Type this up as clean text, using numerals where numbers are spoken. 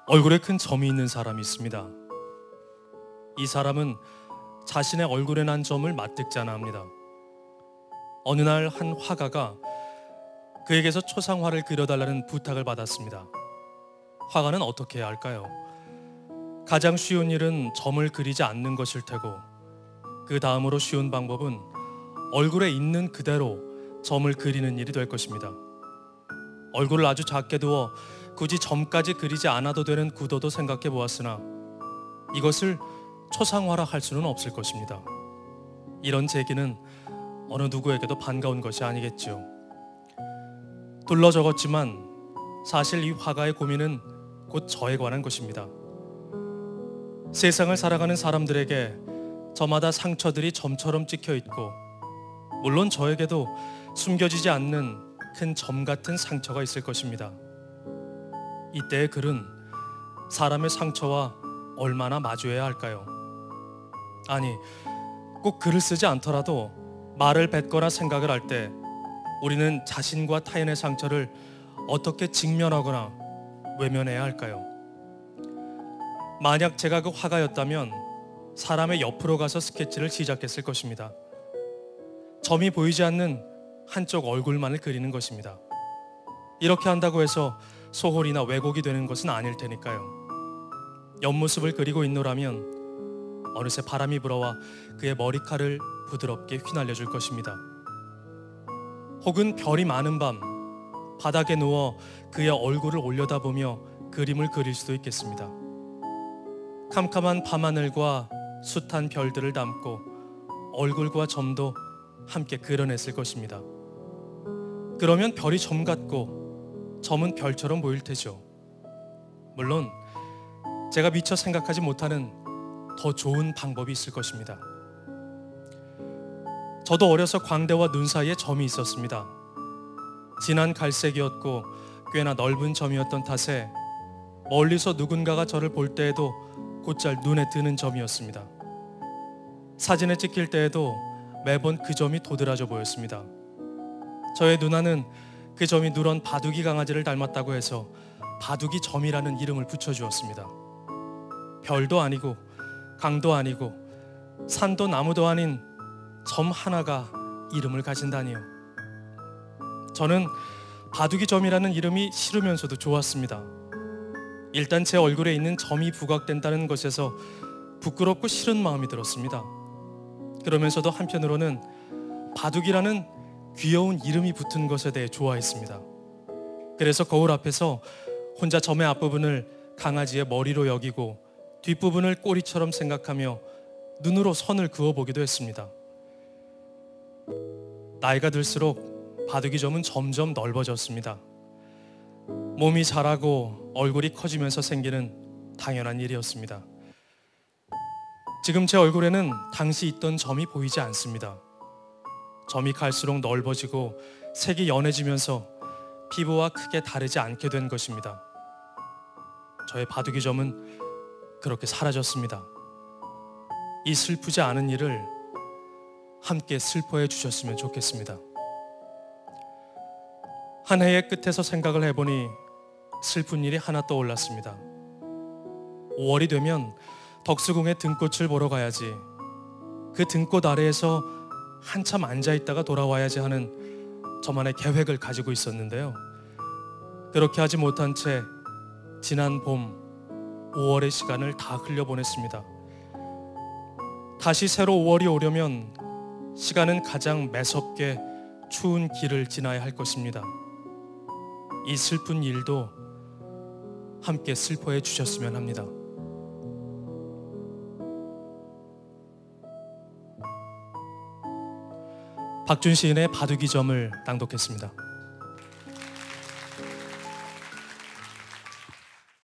얼굴에 큰 점이 있는 사람이 있습니다. 이 사람은 자신의 얼굴에 난 점을 맞듣지 않아 합니다. 어느 날 한 화가가 그에게서 초상화를 그려달라는 부탁을 받았습니다. 화가는 어떻게 해야 할까요? 가장 쉬운 일은 점을 그리지 않는 것일 테고, 그 다음으로 쉬운 방법은 얼굴에 있는 그대로 점을 그리는 일이 될 것입니다. 얼굴을 아주 작게 두어 굳이 점까지 그리지 않아도 되는 구도도 생각해 보았으나 이것을 초상화라 할 수는 없을 것입니다. 이런 제기는 어느 누구에게도 반가운 것이 아니겠지요. 둘러 적었지만 사실 이 화가의 고민은 곧 저에 관한 것입니다. 세상을 살아가는 사람들에게 저마다 상처들이 점처럼 찍혀 있고, 물론 저에게도 숨겨지지 않는 큰 점 같은 상처가 있을 것입니다. 이때의 글은 사람의 상처와 얼마나 마주해야 할까요? 아니, 꼭 글을 쓰지 않더라도 말을 뱉거나 생각을 할 때 우리는 자신과 타인의 상처를 어떻게 직면하거나 외면해야 할까요? 만약 제가 그 화가였다면 사람의 옆으로 가서 스케치를 시작했을 것입니다. 점이 보이지 않는 한쪽 얼굴만을 그리는 것입니다. 이렇게 한다고 해서 소홀이나 왜곡이 되는 것은 아닐 테니까요. 옆모습을 그리고 있노라면 어느새 바람이 불어와 그의 머리칼을 부드럽게 휘날려 줄 것입니다. 혹은 별이 많은 밤 바닥에 누워 그의 얼굴을 올려다보며 그림을 그릴 수도 있겠습니다. 캄캄한 밤하늘과 숱한 별들을 담고 얼굴과 점도 함께 그려냈을 것입니다. 그러면 별이 점 같고 점은 별처럼 보일 테죠. 물론 제가 미처 생각하지 못하는 더 좋은 방법이 있을 것입니다. 저도 어려서 광대와 눈 사이에 점이 있었습니다. 진한 갈색이었고 꽤나 넓은 점이었던 탓에 멀리서 누군가가 저를 볼 때에도 곧잘 눈에 드는 점이었습니다. 사진에 찍힐 때에도 매번 그 점이 도드라져 보였습니다. 저의 누나는 그 점이 누런 바둑이 강아지를 닮았다고 해서 바둑이 점이라는 이름을 붙여주었습니다. 별도 아니고 강도 아니고 산도 나무도 아닌 점 하나가 이름을 가진다니요. 저는 바둑이 점이라는 이름이 싫으면서도 좋았습니다. 일단 제 얼굴에 있는 점이 부각된다는 것에서 부끄럽고 싫은 마음이 들었습니다. 그러면서도 한편으로는 바둑이라는 귀여운 이름이 붙은 것에 대해 좋아했습니다. 그래서 거울 앞에서 혼자 점의 앞부분을 강아지의 머리로 여기고 뒷부분을 꼬리처럼 생각하며 눈으로 선을 그어보기도 했습니다. 나이가 들수록 바둑이 점은 점점 넓어졌습니다. 몸이 자라고 얼굴이 커지면서 생기는 당연한 일이었습니다. 지금 제 얼굴에는 당시 있던 점이 보이지 않습니다. 점이 갈수록 넓어지고 색이 연해지면서 피부와 크게 다르지 않게 된 것입니다. 저의 바둑이 점은 그렇게 사라졌습니다. 이 슬프지 않은 일을 함께 슬퍼해 주셨으면 좋겠습니다. 한 해의 끝에서 생각을 해보니 슬픈 일이 하나 떠올랐습니다. 5월이 되면 덕수궁의 등꽃을 보러 가야지, 그 등꽃 아래에서 한참 앉아있다가 돌아와야지 하는 저만의 계획을 가지고 있었는데요. 그렇게 하지 못한 채 지난 봄 5월의 시간을 다 흘려보냈습니다. 다시 새로 5월이 오려면 시간은 가장 매섭게 추운 길을 지나야 할 것입니다. 이 슬픈 일도 함께 슬퍼해 주셨으면 합니다. 박준 시인의 바둑이 점을 낭독했습니다.